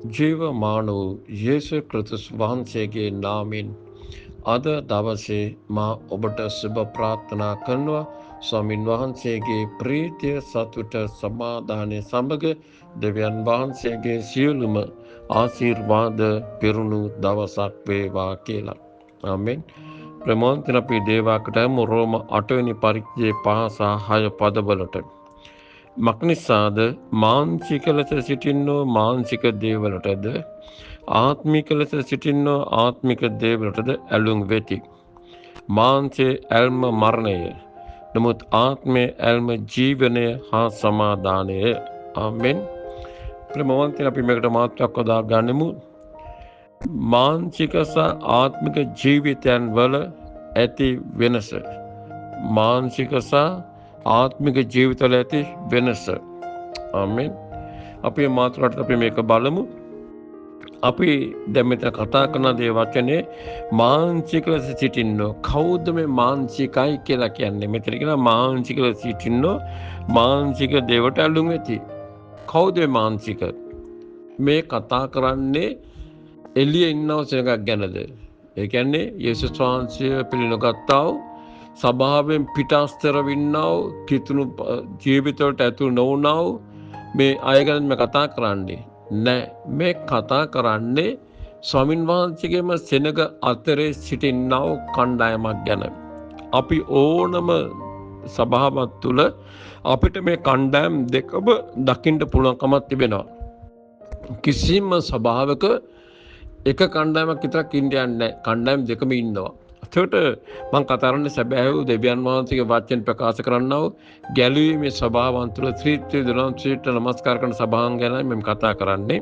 ජීවමාන වූ යේසුස් ක්‍රිස්තුස් වහන්සේගේ නාමයෙන් අද දවසේ මා ඔබට සුබ ප්‍රාර්ථනා කරනවා. ස්වාමින් වහන්සේගේ ප්‍රීතිය සතුට සමාදානය සමග දෙවියන් වහන්සේගේ සියලුම ආශිර්වාද පිරුණු දවසක් වේවා කියලා. ආමෙන්. ප්‍රමෝන්තන අපි දේවාකට රෝම 8 වෙනි පරිච්ඡේදයේ 5 සහ 6 පදවලට මක්නිසාද මානසික ලෙස සිටින්නෝ මානසික දේවලටද ආත්මික ලෙස සිටින්නෝ ආත්මික දේවලටද ඇලුම් වෙති. මාංශයේ ඇල්ම මරණය, නමුත් ආත්මයේ ඇල්ම ජීවනය හා සමාදානය. ආමෙන්. ප්‍රමෝන්තන අපි මේකට මාතෘකාවක් යොදා ගනිමු. මානසික සහ ආත්මික ජීවිතයන් වල ඇති වෙනස. මානසික සහ ආත්මික ජීවිතවල ඇති වෙනස. ආමෙන්. අපි මාතෘකාවට අපි මේක බලමු. අපි දැන් මෙතන කතා කරන දේ වචනේ මානසික ලෙස සිටින්නෝ. කවුද මේ මානසිකයි කියලා කියන්නේ? මෙතන කියන මානසික ලෙස සිටින්නෝ මානසික දේවට ඇලුම් ඇති. කවුද මානසික? මේ කතා කරන්නේ එළියේ ඉන්නව සෙනගක් ගැනද? ඒ කියන්නේ යේසුස් වහන්සේ පිළිනගත්තා වූ සභාවෙන් පිටස්තර වින්නා වූ කිතුණු ජීවිතවලට ඇතුළු නොවුනා වූ මේ අය ගැන මේ කතා කරන්නේ නෑ. මේ කතා කරන්නේ ස්වාමින් වහන්සේගේම සෙනග අතරේ සිටින්නා වූ කණ්ඩායමක් ගැන. අපි ඕනම සභාවක් තුළ අපිට මේ කණ්ඩායම් දෙකම දකින්න පුළුවන්කමක් තිබෙනවා. කිසිම සභාවක එක කණ්ඩායමක් විතරක් ඉන්දියන්නේ නැහැ. කණ්ඩායම් දෙකම ඉන්නවා. ඒකට මම කතා කරන්නේ සැබෑ වූ දෙවියන් වහන්සේගේ වචන ප්‍රකාශ කරන්නා වූ ගැලවීමේ සභාවන් තුළ ත්‍රිත්‍ය දුරන්සිට නමස්කාර කරන සභාවන් ගැන මම කතා කරන්නේ.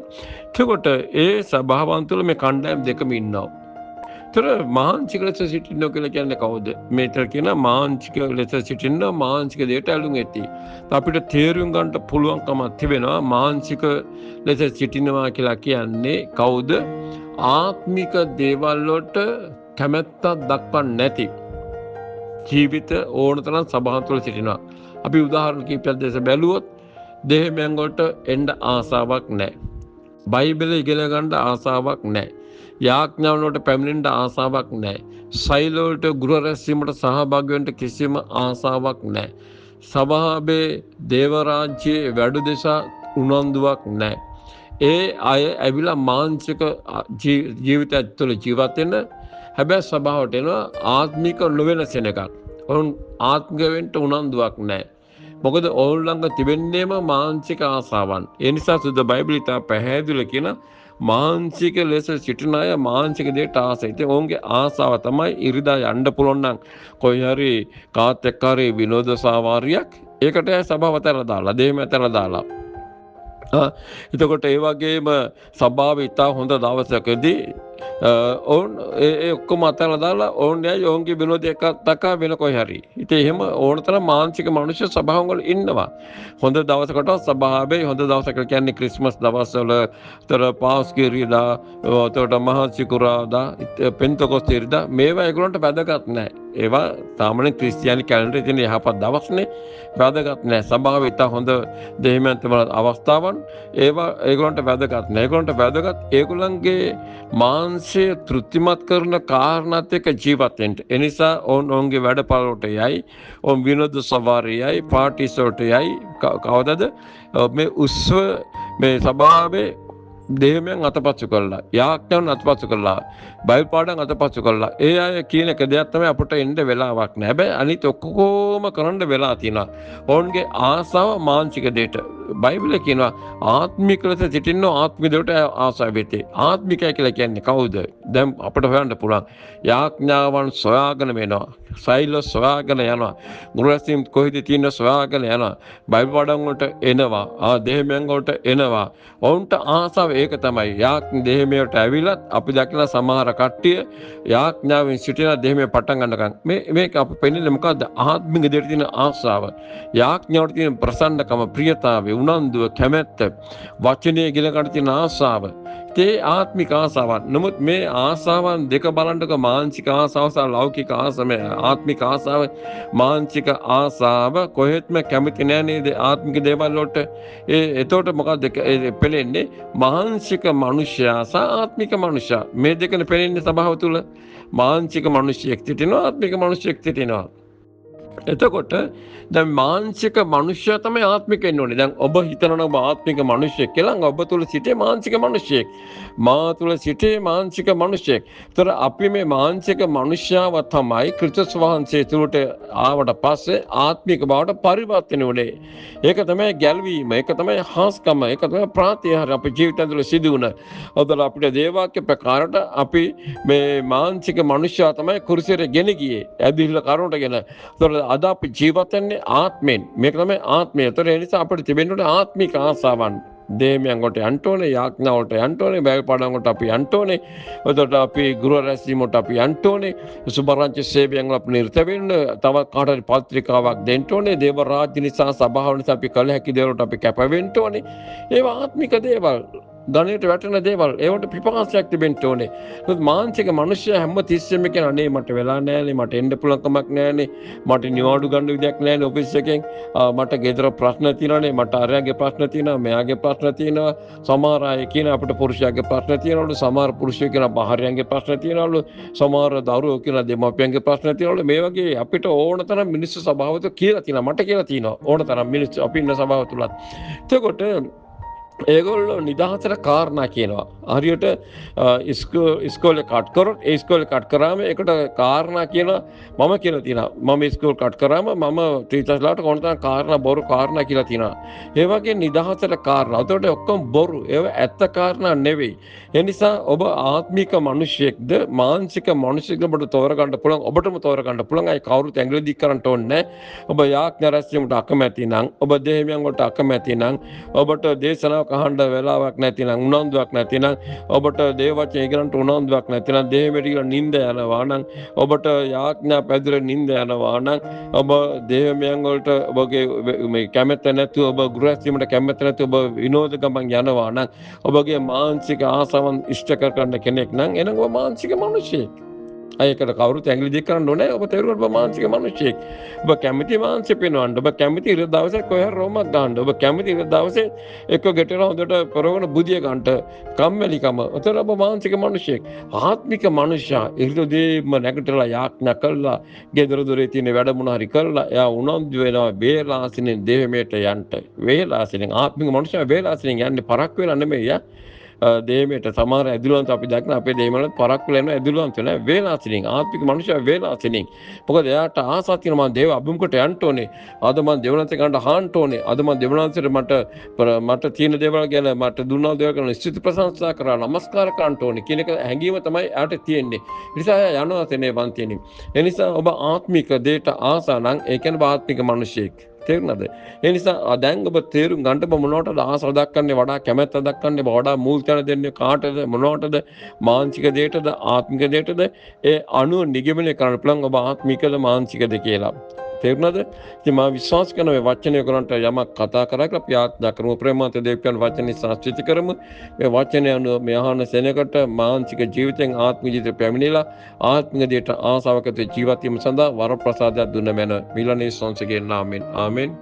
ඒකට ඒ සභාවන් තුළ මේ කණ්ඩායම් දෙකම ඉන්නවා. ඒතර මානසික ලෙස සිටින්න කියලා කියන්නේ කවුද? මේතර කියන මානසික ලෙස සිටින්න මානසික දෙයට ඇලුම් ඇති. අපිට තේරුම් ගන්න පුළුවන්කමක් තිබෙනවා මානසික ලෙස සිටිනවා කියලා කියන්නේ කවුද? ආත්මික දේවල් වලට කැමැත්තක් දක්වන්නේ නැති ජීවිත ඕනතරම් සභාව තුළ සිටිනවා. අපි උදාහරණ කිහිපයක් දැස බැලුවොත් දෙහිමෙන් වලට එන්න ආසාවක් නැහැ. බයිබලය ඉගෙන ගන්න ආසාවක් නැහැ. යාඥාවන් වලට පැමිණෙන්න ආසාවක් නැහැ. සෛල වලට ගෘහ රැස්වීමට සහභාගී වෙන්න කිසිම ආසාවක් නැහැ. සභාවේ දේව රාජ්‍යයේ වැඩ දෙසා උනන්දුවක් නැහැ. ඒ අය ඇවිල්ලා මානසික ජීවිතය තුළ ජීවත් වෙන හැබැයි සභාවට එනවා ආත්මික නොවන සෙනගක්. ඔවුන් ආත්මික වෙන්න උනන්දුවක් නැහැ. මොකද ඔවුන් ළඟ තිබෙන්නේම මානසික ආසාවන්. ඒ නිසා සුද්ධ බයිබලය තා පැහැදිලි කියන මානසික ලෙස සිටින අය මානසික දෙයට ආසයි. ඉතින් ඔවුන්ගේ ආසාව තමයි ඉරිදා යන්න පුළුවන් නම් කොයි හරි කාත් එක්ක හරි විනෝද සාවාරියක් ඒකට සභාව අතර දාලා දෙහිම අතර දාලා එතකොට ඒ වගේම සභාව ඉතා හොඳ දවසකදී ඔවුන් ඒ ඔක්කොම අතහැරලා දාලා ඔවුන් යයි ඔවුන්ගේ විනෝදය දක්වා වෙන කොයි හරි. ඉතින් එහෙම ඕනතරම් මානසික මනුෂ්‍ය සභාවන් වල ඉන්නවා. හොඳ දවසකට සභාවේ හොඳ දවසක කියන්නේ ක්‍රිස්මස් දවස්වල, තර පාස්කිරියදා, එතකොට මහා සිකුරාදා, පෙන්තකොස්තේරියදා මේවා ඒගොල්ලන්ට වැදගත් නැහැ. ඒවා සාමාන්‍ය ක්‍රිස්තියානි කැලෙන්ඩරේ තියෙන යහපත් දවස්නේ. වැදගත් නැහැ. සභාවේ ඉතා හොඳ දෙහිමන්ත අවස්ථාවන් ඒවා ඒගොල්ලන්ට වැදගත් නැහැ. ඒගොල්ලන්ට වැදගත් ඒගොල්ලන්ගේ මාංශය තෘප්තිමත් කරන කාරණාත් එක්ක ජීවත් වෙන්න. ඒ නිසා ඔවුන්ගේ වැඩපළවලට යයි, ඔවුන් විනෝද සවාරියයි, පාටිස් වලට යයි. කවදද මේ උත්සව මේ සභාවේ දෙහිමෙන් අතපසු කළා, යාඥාන් අතපසු කළා, බයිබල් පාඩම් අතපසු කළා. ඒ අය කියන එක දෙයක් තමයි අපට එන්න වෙලාවක් නැහැ. හැබැයි අනිත් ඔක්කොම කරන්න වෙලා තියෙනවා. ඔවුන්ගේ ආසාව මානසික දෙයට. බයිබලයේ කියනවා ආත්මික ලෙස සිටින්න ආත්මික දෙයට ආසාව වෙති. ආත්මිකය කියලා කියන්නේ කවුද? දැන් අපට හොයන්න පුළුවන්. යාඥාවන් සොයාගෙන වෙනවා. සෛල සොයාගෙන යනවා. ගෘහස්ථීන් කොහෙද තියෙන සොයාගෙන යනවා. බයිබල් පාඩම් වලට එනවා. දෙහිමෙන් වලට එනවා. ඔවුන්ට ආසාව ඒක තමයි. දෙහිමයට ඇවිලත් අපි දකින සමහර කට්ටිය යාඥාවෙන් සිටින දෙහිමේ පටන් ගන්නකම් මේක අපි පෙන්නන්නේ මොකද්ද? ආත්මික දෙයට තියෙන ආසාව. යාඥාවට තියෙන ප්‍රසන්නකම, ප්‍රියතාවය, උනන්දුව, කැමැත්ත, වචනේ ඉගෙන ගන්න තියෙන ආසාව. තේ ආත්මික ආසාවන්. නමුත් මේ ආසාවන් දෙක බලන්නක මානසික ආසාව සහ ලෞකික ආසම ආත්මික ආසාව මානසික ආසාව කොහෙත්ම කැමති නෑ නේද ආත්මික දේවල් වලට. එතකොට මොකක්ද පෙළෙන්නේ? මානසික මනුෂ්‍යයා සහ ආත්මික මනුෂ්‍යයා. මේ දෙකන පෙළෙන්නේ සභාව තුළ. මානසික මනුෂ්‍යයෙක් සිටිනවා, ආත්මික මනුෂ්‍යයෙක් සිටිනවා. එතකොට දැන් මානසික මනුෂ්‍යයා තමයි ආත්මික වෙන්න ඕනේ. දැන් ඔබ හිතනවා ඔබ ආත්මික මනුෂ්‍යයෙක් කියලා. ඔබ තුල සිටේ මානසික මනුෂ්‍යයෙක්. මා තුල සිටේ මානසික මනුෂ්‍යයෙක්. ඒතර අපි මේ මානසික මනුෂ්‍යව තමයි ක්‍රිස්තුස් වහන්සේ තුලට ආවට පස්සේ ආත්මික බවට පරිවර්තන වුණේ. ඒක තමයි ගැල්වීම, ඒක තමයි හාස්කම, ඒක තමයි ප්‍රාතිහාර්ය අපේ ජීවිතය තුළ සිදු වුණ. අදලා අපිට දේවාක්‍ය ප්‍රකාරයට අපි මේ මානසික මනුෂ්‍යයා තමයි කුරුසියට ගෙන ගියේ. ඇදිහිලා කරුණටගෙන. ඒතර අද අපි ජීවත් වෙන්නේ ආත්මෙන්. මේක තමයි ආත්මය. ඒතර ඒ නිසා අපිට තිබෙන්න ඕනේ ආත්මික ආසාවන්. දේමයන් කොට යන්න ඕනේ, යාඥා වලට යන්න ඕනේ, බයිබල් පාඩම් වලට අපි යන්න ඕනේ. එතකොට අපි ගුරු රැස්වීම වලට අපි යන්න ඕනේ. සුබරාජ්‍ය සේවයෙන් අපි නිරත වෙන්න, තවත් කාටරි පත්‍රිකාවක් දෙන්න ඕනේ. දේව රාජ්‍ය නිසා සභාව නිසා අපි කළ හැකි දේවල්ට අපි කැප වෙන්න ඕනේ. ඒවා ආත්මික දේවල්. ගණයට වැටෙන දේවල් ඒවට පිපාසයක් තිබෙන්න ඕනේ. ඒත් මානසික මනුෂ්‍යයා හැම තිස්සෙම කියන අනේ මට වෙලා නැහැනේ, මට එන්න පුළුවන් කමක් නැහැනේ, මට නිවාඩු ගන්න විදියක් නැහැනේ ඔෆිස් එකෙන්, මට ගෙදර ප්‍රශ්න තියෙනවානේ, මට අරයාගේ ප්‍රශ්න තියෙනවා, මෙයාගේ ප්‍රශ්න තියෙනවා, සමහර අය කියන අපිට පුරුෂයාගේ ප්‍රශ්න තියෙනවලු, සමහර පුරුෂයෝ කියන භාර්යාගේ ප්‍රශ්න තියෙනවලු, සමහර දරුවෝ කියන දෙමාපියන්ගේ ප්‍රශ්න තියෙනවලු. මේ වගේ අපිට ඕන තරම් මිනිස්සු සභාව තුළ කියලා තියෙනවා, මට කියලා තියෙනවා ඕන තරම් මිනිස්සු අපි ඉන්න සභාව තුලත්. එතකොට ඒගොල්ලෝ නිදහසට කාරණා කියනවා. හරියට ඉස්කෝලේ කට් කරොත් ඒ ඉස්කෝලේ කට් කරාම ඒකට කාරණා කියලා මම කියලා තියෙනවා. මම ඉස්කෝල් කට් කරාම මම ටීචර්ස්ලාට කොහොමද කාරණා බොරු කාරණා කියලා තියෙනවා. ඒ වගේ නිදහසට කාරණා. ඒතකොට ඔක්කොම බොරු. ඒව ඇත්ත කාරණා නෙවෙයි. ඒ නිසා ඔබ ආත්මික මිනිසෙක්ද මානසික මිනිසෙක්ද ඔබට තෝරගන්න පුළුවන්. ඔබටම තෝරගන්න පුළුවන්. අය කවුරුත් ඇඟිලි දික් කරන්න ඕනේ නැහැ. ඔබ යාඥා රැස්වීමට අකමැති නම්, ඔබ දේහමයන් වලට අකමැති නම්, ඔබට දේශනාව කහන්න වෙලාවක් නැතිනම්, උනන්දුවක් නැතිනම්, ඔබට දේවවචන ඉගෙනන්න උනන්දුවක් නැතිනම්, දේහමෙට කියලා නිින්ද යනවා නම්, ඔබට යාඥා පැදුර නිින්ද යනවා නම්, ඔබ දේහමයන් වලට ඔබගේ මේ කැමැත්ත නැතුව, ඔබ ගෘහස්ථීමට කැමැත්ත නැතුව ඔබ විනෝද ගමන් යනවා නම්, ඔබගේ මානසික ආසාවන් ඉෂ්ට කර ගන්න කෙනෙක් නම් එනං ඔබ මානසික මිනිසෙක්. අයකට කවුරුත් ඇඟිලි දික් කරන්න ඕනේ. ඔබ තේරුම් ඔබ මානසික මිනිසෙක්. ඔබ කැමති මානසික පේනවන්න. ඔබ කැමති ඉර දවසේ කොහේ රෝමක් ගන්න. ඔබ කැමති ඉර දවසේ එක්ක ගෙටර හොඳට පරවන බුදිය ගන්නට කම්මැලිකම. උතර ඔබ මානසික මිනිසෙක්. ආත්මික මනුෂ්‍යයා ඉරිදෙම නැගිටලා යාඥා කළා. ගෙදර දොරේ තියෙන වැඩ මොන හරි කළා. එයා උනන්දු වෙනවා වේලාසිනෙන් දේහමයට යන්න. වේලාසිනෙන් ආත්මික මනුෂ්‍යයා වේලාසිනෙන් යන්නේ පරක් වෙලා නෙමෙයි යා. දේමයට සමහර ඇදුලන්ත අපි දක්න අපේ දේමවලත් පරක් වෙලා යනවා ඇදුලන්ත නෑ වේලාසිනින් ආත්මික මනුෂ්‍යයා වේලාසිනින්. මොකද එයාට ආසාවක් තියෙනවා මම දේව අභිමුඛට යන්න ඕනේ. අද මම දෙවනන්ත ගන්න අහන්න ඕනේ. අද මම දෙවනන්තට මට තියෙන දේවල් ගැන මට දුන්නා දේවල් ගැන ස්තුති ප්‍රශංසා කරලා නමස්කාර කරන්න ඕනේ කියන එක හැඟීම තමයි එයාට තියෙන්නේ. ඒ නිසා එයා යනවා තනේ වන්තිනේ. ඒ නිසා ඔබ ආත්මික දේට ආසා නම් ඒ කියන්නේ ආත්මික මනුෂ්‍යෙක්. තේරුණාද? ඒ නිසා දැන් ඔබ තේරුම් ගන්න ඔබ මොනවටද ආසාව දක්වන්නේ, වඩා කැමැත්ත දක්වන්නේ, වඩා මූල් තැන දෙන්නේ කාටද, මොනවටද? මානසික දෙයටද, ආත්මික දෙයටද? ඒ අනුව නිගමනය කරන්න පුළුවන් ඔබ ආත්මිකද මානසිකද කියලා. තේරුණාද? ඉතින් මම විශ්වාස කරන මේ වචනය කරන්ට යමක් කතා කරලා අපි ආත්මා කරමු, ප්‍රේමවන්ත දෙවියන් වචනේ සාස්ත්‍විත කරමු. මේ වචනය අනුව මේ අහන සෙනකට මානසික ජීවිතෙන් ආත්මික ජීවිතය පැමිණිලා ආත්මික දෙයට ආසාවකට ජීවත් වීම සඳහා වර ප්‍රසාදයක් දුන්න මැන මිලනේ සංසගේ නාමෙන් ආමෙන්.